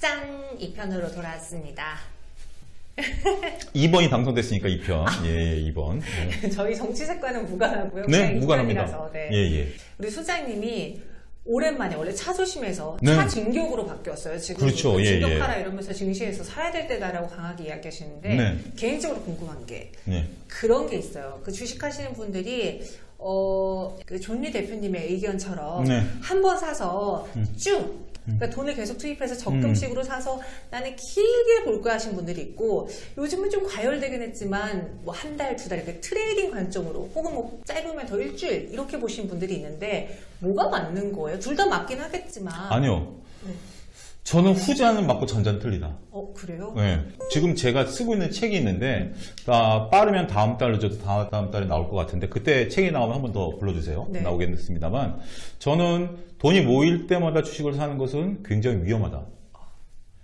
짠! 2편으로 돌아왔습니다. 2번이 당선됐으니까 2편. 예, 2번. 네. 저희 정치색과는 무관하고요. 네, 그냥 무관합니다. 2편이라서, 네. 예, 예. 우리 소장님이 오랜만에 원래 차조심에서 네. 차진격으로 바뀌었어요. 지금 그렇죠. 예, 진격하라 이러면서 증시에서 사야 될 때다라고 강하게 이야기하시는데 네. 개인적으로 궁금한 게 네. 그런 게 있어요. 그 주식하시는 분들이 그 존리 대표님의 의견처럼 네. 한 번 사서 쭉 그러니까 돈을 계속 투입해서 적금식으로 사서 나는 길게 볼 거야 하신 분들이 있고 요즘은 좀 과열되긴 했지만 뭐 한 달, 두 달 이렇게 트레이딩 관점으로 혹은 뭐 짧으면 더 일주일 이렇게 보신 분들이 있는데 뭐가 맞는 거예요? 둘 다 맞긴 하겠지만 아니요. 네. 저는 후자는 맞고 전자는 틀리다. 그래요? 네. 지금 제가 쓰고 있는 책이 있는데 빠르면 다음 달 늦어도 다음 달에 나올 것 같은데 그때 책이 나오면 한 번 더 불러주세요. 네. 나오겠습니다만 저는 돈이 모일 때마다 주식을 사는 것은 굉장히 위험하다.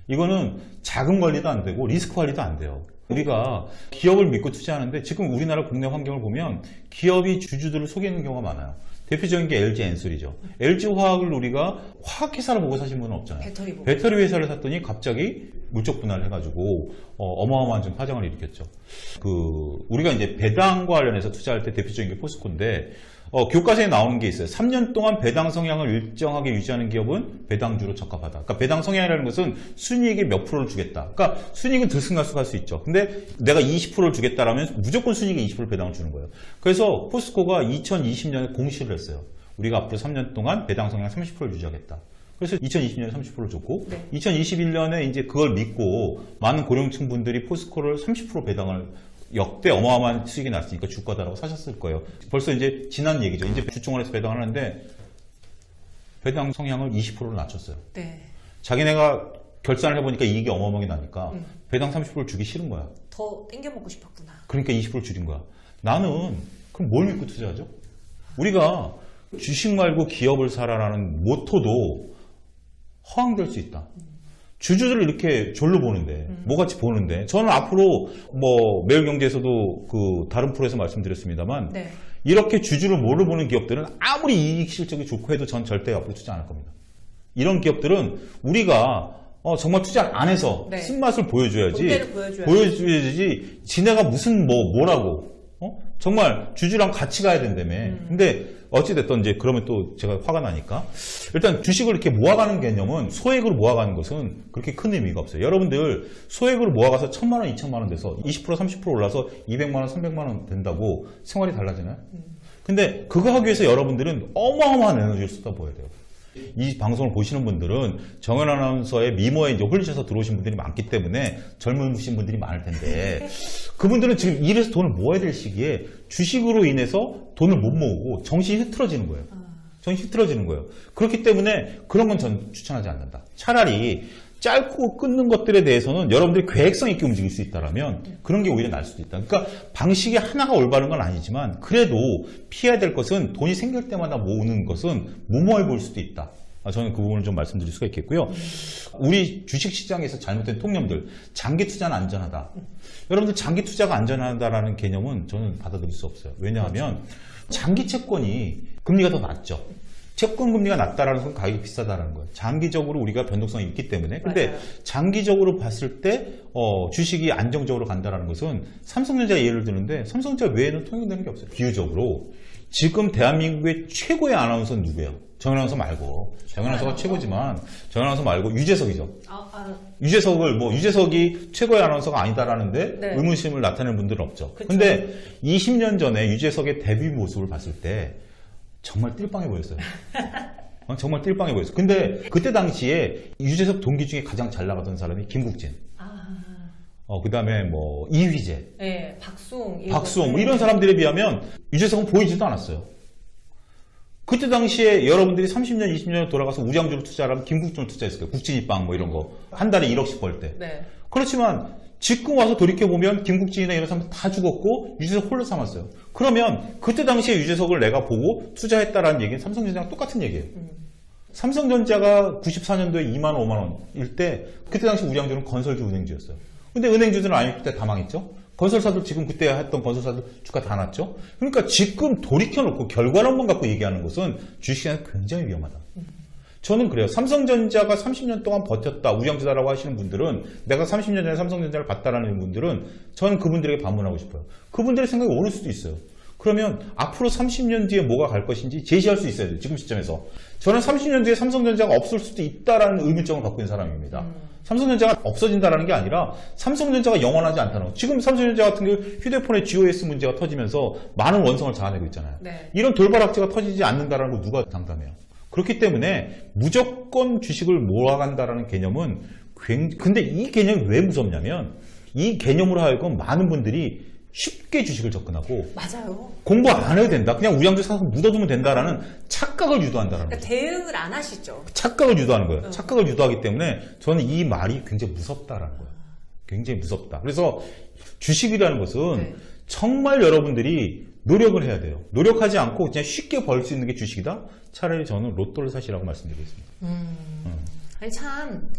이거는 자금 관리도 안 되고 리스크 관리도 안 돼요. 우리가 기업을 믿고 투자하는데 지금 우리나라 국내 환경을 보면 기업이 주주들을 속이는 경우가 많아요. 대표적인 게 LG 엔솔이죠. LG화학을 우리가 화학회사를 보고 사신 분은 없잖아요. 배터리 회사를 샀더니 갑자기 물적 분할을 해가지고 어마어마한 좀 파장을 일으켰죠. 우리가 이제 배당과 관련해서 투자할 때 대표적인 게 포스코인데 교과서에 나오는 게 있어요. 3년 동안 배당 성향을 일정하게 유지하는 기업은 배당주로 적합하다. 그러니까 배당 성향이라는 것은 순이익의 몇 프로를 주겠다. 그러니까 순이익은 들쑥날쑥할 수 있죠. 근데 내가 20%를 주겠다라면 무조건 순이익의 20% 배당을 주는 거예요. 그래서 포스코가 2020년에 공시를 했어요. 우리가 앞으로 3년 동안 배당 성향 30%를 유지하겠다. 그래서 2020년에 30%를 줬고, 네. 2021년에 이제 그걸 믿고 많은 고령층 분들이 포스코를 30% 배당을 역대 어마어마한 수익이 났으니까 주가다라고 사셨을 거예요. 벌써 이제 지난 얘기죠. 이제 주총원에서 배당을 하는데 배당 성향을 20%로 낮췄어요. 네. 자기네가 결산을 해보니까 이익이 어마어마하게 나니까 배당 30%를 주기 싫은 거야. 더 땡겨 먹고 싶었구나. 그러니까 20%를 줄인 거야. 나는 그럼 뭘 믿고 투자하죠? 우리가 주식 말고 기업을 사라라는 모토도 허황될 수 있다. 주주들을 이렇게 졸로 보는데, 뭐같이 보는데, 저는 앞으로 매일경제에서도 다른 프로에서 말씀드렸습니다만, 네. 이렇게 주주를 뭘로 보는 기업들은 아무리 이익 실적이 좋고 해도 전 절대 앞으로 투자 안 할 겁니다. 이런 기업들은 우리가 정말 투자 안 해서 네. 쓴맛을 보여줘야지, 본때를 보여줘야지. 보여줘야지, 지네가 무슨 뭐라고, 정말 주주랑 같이 가야 된다며. 근데 어찌됐든 이제 그러면 또 제가 화가 나니까. 일단 주식을 이렇게 모아가는 개념은 소액으로 모아가는 것은 그렇게 큰 의미가 없어요. 여러분들 소액으로 모아가서 1,000만 원, 2,000만 원 돼서 20%, 30% 올라서 200만 원, 300만 원 된다고 생활이 달라지나요? 근데 그거 하기 위해서 여러분들은 어마어마한 에너지를 쏟아부어야 돼요. 이 방송을 보시는 분들은 정연 아나운서의 미모에 이제 홀리셔서 들어오신 분들이 많기 때문에 젊으신 분들이 많을 텐데 그분들은 지금 일해서 돈을 모아야 될 시기에 주식으로 인해서 돈을 못 모으고 정신이 흐트러지는 거예요. 정신이 흐트러지는 거예요. 그렇기 때문에 그런 건 전 추천하지 않는다. 차라리 짧고 끊는 것들에 대해서는 여러분들이 계획성 있게 움직일 수 있다면 그런 게 오히려 나을 수도 있다. 그러니까 방식이 하나가 올바른 건 아니지만 그래도 피해야 될 것은 돈이 생길 때마다 모으는 것은 무모해 보일 수도 있다. 저는 그 부분을 좀 말씀드릴 수가 있겠고요. 우리 주식시장에서 잘못된 통념들, 장기 투자는 안전하다. 여러분들 장기 투자가 안전하다라는 개념은 저는 받아들일 수 없어요. 왜냐하면 장기 채권이 금리가 더 낮죠. 채권 금리가 낮다라는 건 가격이 비싸다라는 거예요. 장기적으로 우리가 변동성이 있기 때문에. 근데 맞아요. 장기적으로 봤을 때 주식이 안정적으로 간다라는 것은 삼성전자 예를 드는데 삼성전자 외에는 통용되는 게 없어요. 비유적으로 지금 대한민국의 최고의 아나운서는 누구예요? 정연 아나운서 말고. 정연 아나운서가 최고지만 정연 아나운서 말고 유재석이죠. 유재석이 최고의 아나운서가 아니다라는데 네. 의문심을 나타내는 분들은 없죠. 그쵸. 근데 20년 전에 유재석의 데뷔 모습을 봤을 때 정말 띨빵해 보였어요. 정말 띨빵해 보였어요. 근데 그때 당시에 유재석 동기 중에 가장 잘 나가던 사람이 김국진. 그 다음에 이휘재. 네, 박수홍 이런 사람들에 비하면 유재석은 보이지도 않았어요. 그때 당시에 여러분들이 30년, 20년 돌아가서 우량주를 투자하면 김국진을 투자했을 거예요. 국진이빵 이런 거. 한 달에 1억씩 벌 때. 네. 그렇지만 지금 와서 돌이켜보면 김국진이나 이런 사람 다 죽었고 유재석 홀로 삼았어요. 그러면 그때 당시에 유재석을 내가 보고 투자했다라는 얘기는 삼성전자랑 똑같은 얘기예요. 삼성전자가 94년도에 2만 원, 5만 원일 때 그때 당시 우량주는 건설주 은행주였어요. 근데 은행주들은 IMF 때 다 망했죠. 건설사들 지금 그때 했던 건설사들 주가 다 났죠. 그러니까 지금 돌이켜놓고 결과론만 갖고 얘기하는 것은 주식시장에서 굉장히 위험하다. 저는 그래요. 삼성전자가 30년 동안 버텼다, 우량주다라고 하시는 분들은, 내가 30년 전에 삼성전자를 봤다라는 분들은 저는 그분들에게 반문하고 싶어요. 그분들의 생각이 옳을 수도 있어요. 그러면 앞으로 30년 뒤에 뭐가 갈 것인지 제시할 수 있어야 돼요. 지금 시점에서. 저는 30년 뒤에 삼성전자가 없을 수도 있다라는 의문점을 갖고 있는 사람입니다. 삼성전자가 없어진다라는 게 아니라 삼성전자가 영원하지 않다는 거. 지금 삼성전자 같은 경우 휴대폰의 GOS 문제가 터지면서 많은 원성을 자아내고 있잖아요. 네. 이런 돌발악재가 터지지 않는다라는 거 누가 장담해요? 그렇기 때문에 무조건 주식을 모아간다라는 개념은 근데 이 개념이 왜 무섭냐면 이 개념으로 하여금 많은 분들이 쉽게 주식을 접근하고 맞아요. 공부 안 해도 된다. 그냥 우량주 사서 묻어두면 된다라는 착각을 유도한다라는 그러니까 거죠. 대응을 안 하시죠. 착각을 유도하는 거예요. 착각을 유도하기 때문에 저는 이 말이 굉장히 무섭다라는 거예요. 굉장히 무섭다. 그래서 주식이라는 것은 네. 정말 여러분들이 노력을 해야 돼요. 노력하지 않고 그냥 쉽게 벌 수 있는 게 주식이다? 차라리 저는 로또를 사시라고 말씀드리겠습니다. 아니 참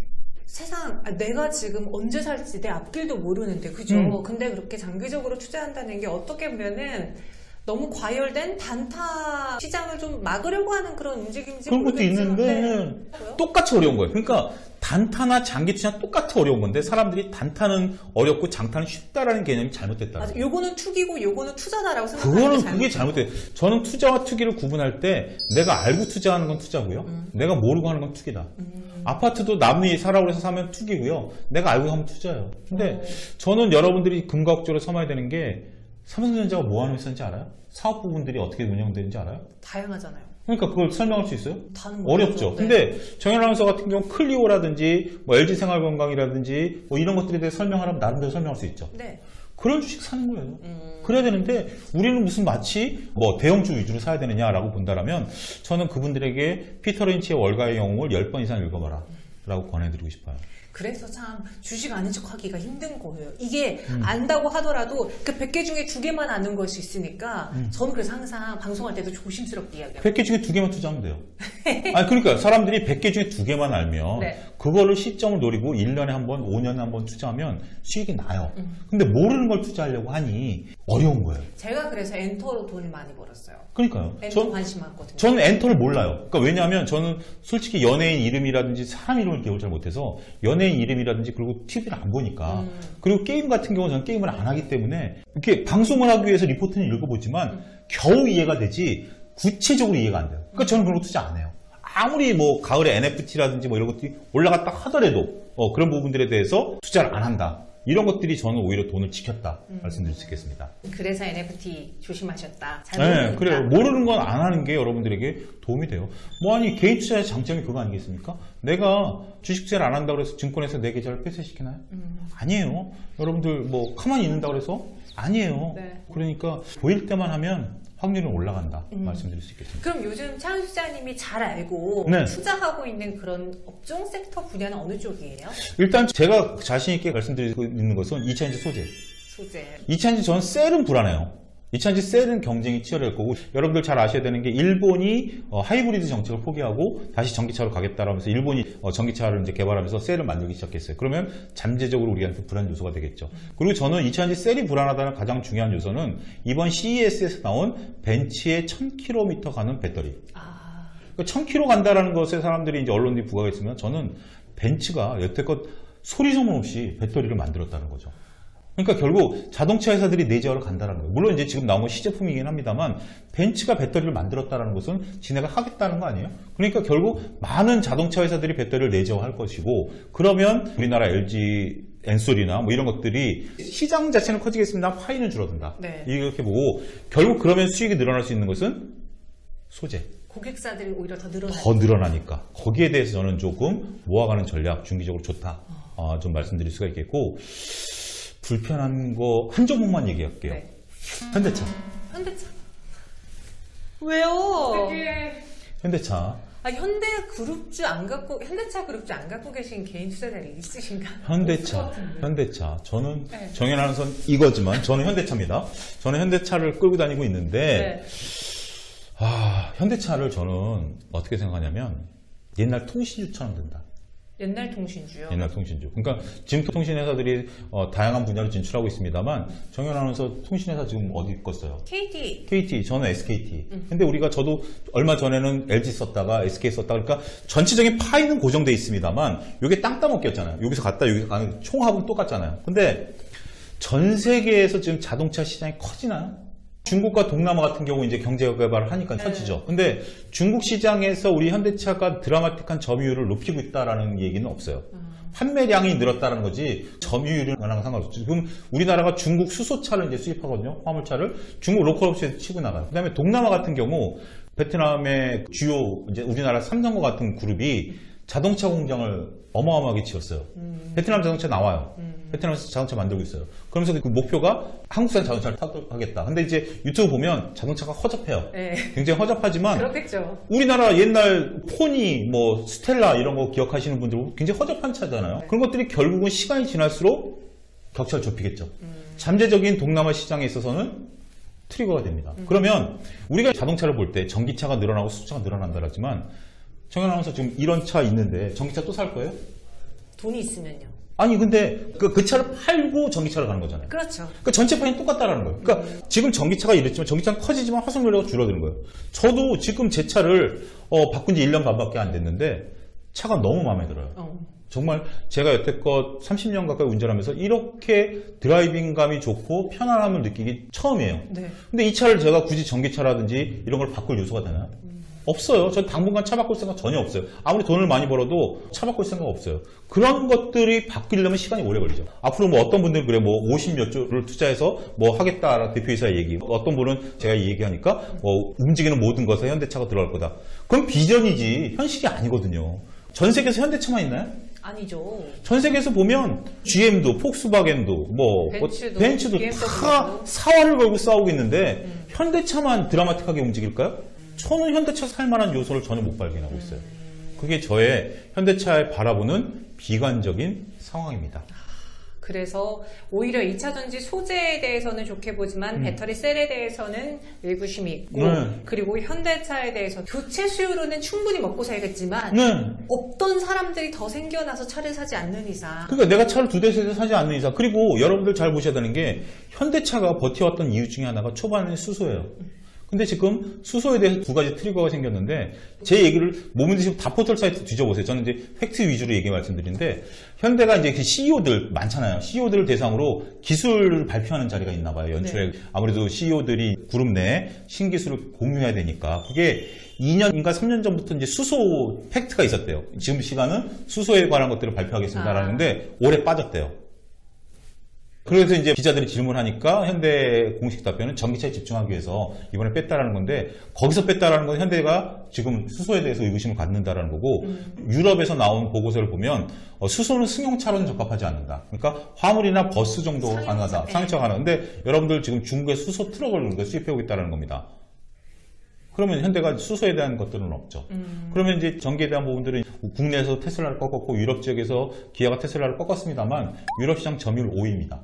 세상 내가 지금 언제 살지 내 앞길도 모르는데 그죠? 근데 그렇게 장기적으로 투자한다는 게 어떻게 보면은 너무 과열된 단타 시장을 좀 막으려고 하는 그런 움직임인지 그런 것도 모르겠지만, 있는데 네. 똑같이 어려운 거예요. 그러니까 단타나 장기 투자 똑같이 어려운 건데 사람들이 단타는 어렵고 장타는 쉽다라는 개념이 잘못됐다. 맞아. 요거는 투기고 요거는 투자다라고 생각하는 그거는 게 그게 잘못돼요. 저는 투자와 투기를 구분할 때 내가 알고 투자하는 건 투자고요. 내가 모르고 하는 건 투기다. 아파트도 남이 사라고 해서 사면 투기고요. 내가 알고 하면 투자예요. 근데 저는 여러분들이 금가옥적으로 삼아야 되는 게 삼성전자가 뭐 하는 회사인지 알아요? 사업 부분들이 어떻게 운영되는지 알아요? 다양하잖아요. 그러니까 그걸 설명할 수 있어요? 다는 어렵죠. 모르죠. 네. 근데 정현 아나운서 같은 경우 클리오라든지 뭐 LG생활건강이라든지 뭐 이런 것들에 대해 설명하라면 나름대로 설명할 수 있죠. 네. 그런 주식 사는 거예요. 그래야 되는데 우리는 무슨 마치 뭐 대형주 위주로 사야 되느냐라고 본다라면 저는 그분들에게 피터 린치의 월가의 영웅을 10번 이상 읽어봐라 라고 권해드리고 싶어요. 그래서 참 주식 아는 척 하기가 힘든 거예요. 이게 안다고 하더라도 그 100개 중에 2개만 아는 걸 수 있으니까 저는 그래서 항상 방송할 때도 조심스럽게 이야기해요. 100개 중에 2개만 투자하면 돼요. 아니 그러니까 사람들이 100개 중에 2개만 알면 네. 그거를 시점을 노리고 1년에 한 번, 5년에 한 번 투자하면 수익이 나요. 근데 모르는 걸 투자하려고 하니 어려운 거예요. 제가 그래서 엔터로 돈을 많이 벌었어요. 그러니까요. 엔터 관심 많거든요. 저는 엔터를 몰라요. 그러니까 왜냐하면 저는 솔직히 연예인 이름이라든지 사람 이름을 기억을 잘 못해서 연예인 이름이라든지 그리고 TV를 안 보니까 그리고 게임 같은 경우는 저는 게임을 안 하기 때문에 이렇게 방송을 하기 위해서 리포트는 읽어보지만 겨우 이해가 되지 구체적으로 이해가 안 돼요. 그러니까 저는 그런 거 투자 안 해요. 아무리 뭐 가을에 NFT라든지 뭐 이런 것들이 올라갔다 하더라도 그런 부분들에 대해서 투자를 안 한다. 이런 것들이 저는 오히려 돈을 지켰다 말씀드릴 수 있겠습니다. 그래서 NFT 조심하셨다. 잘 네, 모르니까. 그래요. 모르는 건 안 하는 게 여러분들에게 도움이 돼요. 뭐 아니 개인 투자의 장점이 그거 아니겠습니까? 내가 주식 투자를 안 한다고 해서 증권에서 내 계좌를 폐쇄시키나요? 아니에요. 여러분들 뭐 가만히 있는다고 해서 아니에요. 네. 그러니까 보일 때만 하면 확률은 올라간다 말씀드릴 수 있겠습니다. 그럼 요즘 차은 투자님이 잘 알고 네. 투자하고 있는 그런 업종 섹터 분야는 어느 쪽이에요? 일단 제가 자신 있게 말씀드리고 있는 것은 2차전지 소재. 소재. 2차전지 저는 셀은 불안해요. 2차전지 셀은 경쟁이 치열할 거고 여러분들 잘 아셔야 되는 게 일본이 하이브리드 정책을 포기하고 다시 전기차로 가겠다라면서 일본이 전기차를 이제 개발하면서 셀을 만들기 시작했어요. 그러면 잠재적으로 우리한테 불안 요소가 되겠죠. 그리고 저는 2차전지 셀이 불안하다는 가장 중요한 요소는 이번 CES에서 나온 벤츠의 1000km 가는 배터리. 아, 1000km 간다라는 것에 사람들이 이제 언론들이 부각했으면 저는 벤츠가 여태껏 소리 소문 없이 배터리를 만들었다는 거죠. 그러니까 결국 자동차 회사들이 내재화를 간다는 거예요. 물론 이제 지금 나온 건 시제품이긴 합니다만 벤츠가 배터리를 만들었다는 것은 지네가 하겠다는 거 아니에요? 그러니까 결국 많은 자동차 회사들이 배터리를 내재화할 것이고 그러면 우리나라 LG 엔솔이나 뭐 이런 것들이 시장 자체는 커지겠습니다. 파이는 줄어든다. 네. 이렇게 보고 결국 그러면 수익이 늘어날 수 있는 것은 소재. 고객사들이 오히려 더 늘어나요. 더 늘어나니까 거기에 대해서 저는 조금 모아가는 전략 중기적으로 좋다. 좀 말씀드릴 수가 있겠고 불편한 거 한 종목만 얘기할게요. 네. 현대차. 현대차. 왜요? 현대차. 아, 현대그룹주 안 갖고 현대차 그룹주 안 갖고 계신 개인 투자자들이 있으신가? 현대차. 저는 네. 정연하는 선 이거지만 저는 현대차입니다. 저는 현대차를 끌고 다니고 있는데 네. 현대차를 저는 어떻게 생각하냐면 옛날 통신주처럼 된다. 옛날 통신주요. 옛날 통신주. 그러니까 지금 통신회사들이 다양한 분야로 진출하고 있습니다만 정현 아나운서 통신회사 지금 어디 껐어요? KT. 저는 SKT. 근데 저도 얼마 전에는 LG 썼다가 SK 썼다. 그러니까 전체적인 파이는 고정돼 있습니다만 이게 땅 따먹기였잖아요. 여기서 갔다 여기서 가는 총합은 똑같잖아요. 근데 전 세계에서 지금 자동차 시장이 커지나요? 중국과 동남아 같은 경우 이제 경제 개발을 하니까 커지죠. 근데 중국 시장에서 우리 현대차가 드라마틱한 점유율을 높이고 있다라는 얘기는 없어요. 판매량이 늘었다는 거지 점유율은 상관없죠. 지금 우리나라가 중국 수소차를 이제 수입하거든요. 화물차를 중국 로컬 업체에서 치고 나가요. 그다음에 동남아 같은 경우 베트남의 주요 이제 우리나라 삼성과 같은 그룹이 자동차 공장을 어마어마하게 지었어요. 베트남 자동차 나와요. 베트남에서 자동차 만들고 있어요. 그러면서 그 목표가 한국산 자동차를 타도록하겠다. 근데 이제 유튜브 보면 자동차가 허접해요. 네. 굉장히 허접하지만 그렇겠죠. 우리나라 옛날 포니, 뭐 스텔라 이런 거 기억하시는 분들 보면 굉장히 허접한 차잖아요. 그런 것들이 결국은 시간이 지날수록 격차를 좁히겠죠. 잠재적인 동남아 시장에 있어서는 트리거가 됩니다. 그러면 우리가 자동차를 볼 때 전기차가 늘어나고 수소차가 늘어난다 하지만 정현 아나운서 지금 이런 차 있는데 전기차 또 살 거예요? 돈이 있으면요. 아니 근데 그 차를 팔고 전기차를 가는 거잖아요. 그렇죠. 그러니까 전체 파이는 똑같다라는 거예요. 그러니까 지금 전기차가 이랬지만 전기차는 커지지만 화석연료가 줄어드는 거예요. 저도 지금 제 차를 바꾼 지 1년 반밖에 안 됐는데 차가 너무 마음에 들어요. 정말 제가 여태껏 30년 가까이 운전하면서 이렇게 드라이빙감이 좋고 편안함을 느끼기 처음이에요. 네. 근데 이 차를 제가 굳이 전기차라든지 이런 걸 바꿀 요소가 되나요? 없어요. 전 당분간 차 바꿀 생각 전혀 없어요. 아무리 돈을 많이 벌어도 차 바꿀 생각 없어요. 그런 것들이 바뀌려면 시간이 오래 걸리죠. 앞으로 뭐 어떤 분들은 그래 뭐 50몇 조를 투자해서 뭐 하겠다라는 대표이사의 얘기. 어떤 분은 제가 얘기하니까 뭐 움직이는 모든 것에 현대차가 들어갈 거다. 그건 비전이지 현실이 아니거든요. 전 세계에서 현대차만 있나요? 아니죠. 전 세계에서 보면 GM도, 폭스바겐도, 뭐 벤츠도 다 사활을 걸고 싸우고 있는데 현대차만 드라마틱하게 움직일까요? 저는 현대차 살만한 요소를 전혀 못 발견하고 있어요. 그게 저의 현대차에 바라보는 비관적인 상황입니다. 그래서 오히려 2차전지 소재에 대해서는 좋게 보지만 배터리 셀에 대해서는 의구심이 있고 그리고 현대차에 대해서 교체 수요로는 충분히 먹고 살겠지만 없던 사람들이 더 생겨나서 차를 사지 않는 이상 그러니까 내가 차를 2대, 3대 사지 않는 이상 그리고 여러분들 잘 보셔야 되는 게 현대차가 버텨왔던 이유 중에 하나가 초반에 수소예요. 근데 지금 수소에 대해서 2가지 트리거가 생겼는데 제 얘기를 뭐든지 지금 다 포털 사이트 뒤져보세요. 저는 이제 팩트 위주로 얘기 말씀드리는데 현대가 이제 CEO들 많잖아요. CEO들을 대상으로 기술을 발표하는 자리가 있나 봐요. 연초에 아무래도 CEO들이 그룹 내에 신기술을 공유해야 되니까 그게 2년인가 3년 전부터 이제 수소 팩트가 있었대요. 지금 시간은 수소에 관한 것들을 발표하겠습니다라는데 올해 빠졌대요. 그래서 이제 기자들이 질문하니까 현대 공식 답변은 전기차에 집중하기 위해서 이번에 뺐다라는 건데 거기서 뺐다라는 건 현대가 지금 수소에 대해서 의구심을 갖는다라는 거고 유럽에서 나온 보고서를 보면 수소는 승용차로는 적합하지 않는다. 그러니까 화물이나 버스 정도 가능하다. 상용차가 가능한데 여러분들 지금 중국에 수소 트럭을 수입해오고 있다는 겁니다. 그러면 현대가 수소에 대한 것들은 없죠. 그러면 이제 전기에 대한 부분들은 국내에서 테슬라를 꺾었고 유럽 지역에서 기아가 테슬라를 꺾었습니다만 유럽 시장 점유율 5위입니다.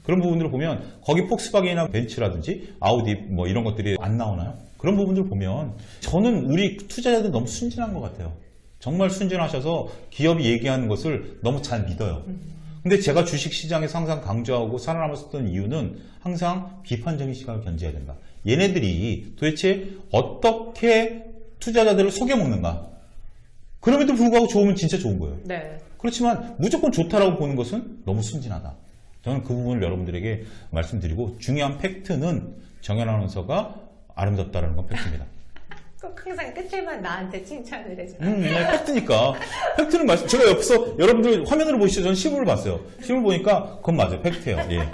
그런 부분들을 보면 거기 폭스바겐이나 벤츠라든지 아우디 뭐 이런 것들이 안 나오나요? 그런 부분들을 보면 저는 우리 투자자들 너무 순진한 것 같아요. 정말 순진하셔서 기업이 얘기하는 것을 너무 잘 믿어요. 근데 제가 주식시장에서 항상 강조하고 살아남았었던 이유는 항상 비판적인 시각을 견제해야 된다. 얘네들이 도대체 어떻게 투자자들을 속여먹는가? 그럼에도 불구하고 좋으면 진짜 좋은 거예요. 네. 그렇지만 무조건 좋다라고 보는 것은 너무 순진하다. 저는 그 부분을 여러분들에게 말씀드리고 중요한 팩트는 정현 아나운서가 아름답다라는 건 팩트입니다. 꼭 항상 끝에만 나한테 칭찬을 해줘. 네, 팩트니까. 팩트는 말씀. 제가 옆에서 여러분들 화면으로 보시죠. 저는 실물을 봤어요. 실물 보니까 그건 맞아요. 팩트예요. 예.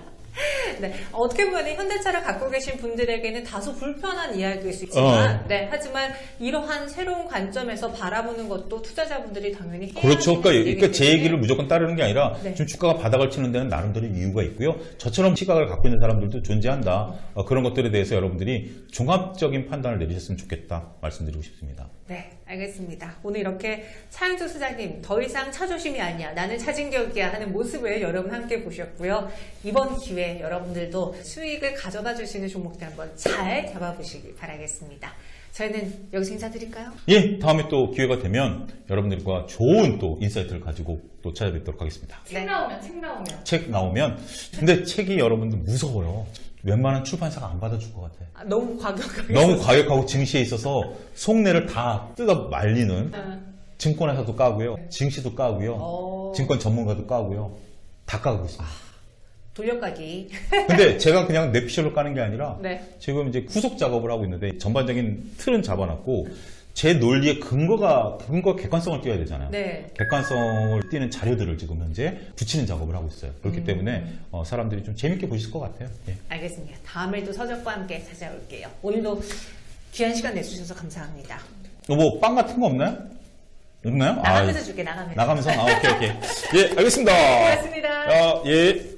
네, 어떻게 보면 현대차를 갖고 계신 분들에게는 다소 불편한 이야기일 수 있지만, 네, 하지만 이러한 새로운 관점에서 바라보는 것도 투자자분들이 당연히 해야 그렇죠. 하는 그러니까 제 때문에. 얘기를 무조건 따르는 게 아니라 지금 주가가 바닥을 치는 데는 나름대로 이유가 있고요. 저처럼 시각을 갖고 있는 사람들도 존재한다. 그런 것들에 대해서 여러분들이 종합적인 판단을 내리셨으면 좋겠다 말씀드리고 싶습니다. 네, 알겠습니다. 오늘 이렇게 차영주 소장님 더 이상 차조심이 아니야, 나는 차진격이야 하는 모습을 여러분 함께 보셨고요. 이번 기회에 여러분들도 수익을 가져다 주시는 종목들 한번 잘 잡아보시기 바라겠습니다. 저희는 여기서 인사드릴까요? 예, 다음에 또 기회가 되면 여러분들과 좋은 또 인사이트를 가지고 또 찾아뵙도록 하겠습니다. 네. 책 나오면 근데 책이 여러분들 무서워요. 웬만한 출판사가 안 받아줄 것 같아. 아, 너무 과격하게. 너무 과격하고 증시에 있어서 속내를 다 뜯어 말리는 증권회사도 까고요. 증시도 까고요. 증권 전문가도 까고요. 다 까고 있습니다. 돌려가기. 근데 제가 그냥 내피셜로 까는 게 아니라 네. 지금 이제 후속 작업을 하고 있는데 전반적인 틀은 잡아놨고 제 논리의 근거 객관성을 띄워야 되잖아요. 네. 객관성을 띄는 자료들을 지금 현재 붙이는 작업을 하고 있어요. 그렇기 때문에 사람들이 좀 재밌게 보실 것 같아요. 예. 알겠습니다. 다음에 또 서적과 함께 찾아올게요. 오늘도 귀한 시간 내주셔서 감사합니다. 뭐 빵 같은 거 없나요? 없나요? 나가면서 줄게, 나가면서. 나가면서? 오케이. 예, 알겠습니다. 고맙습니다. 예.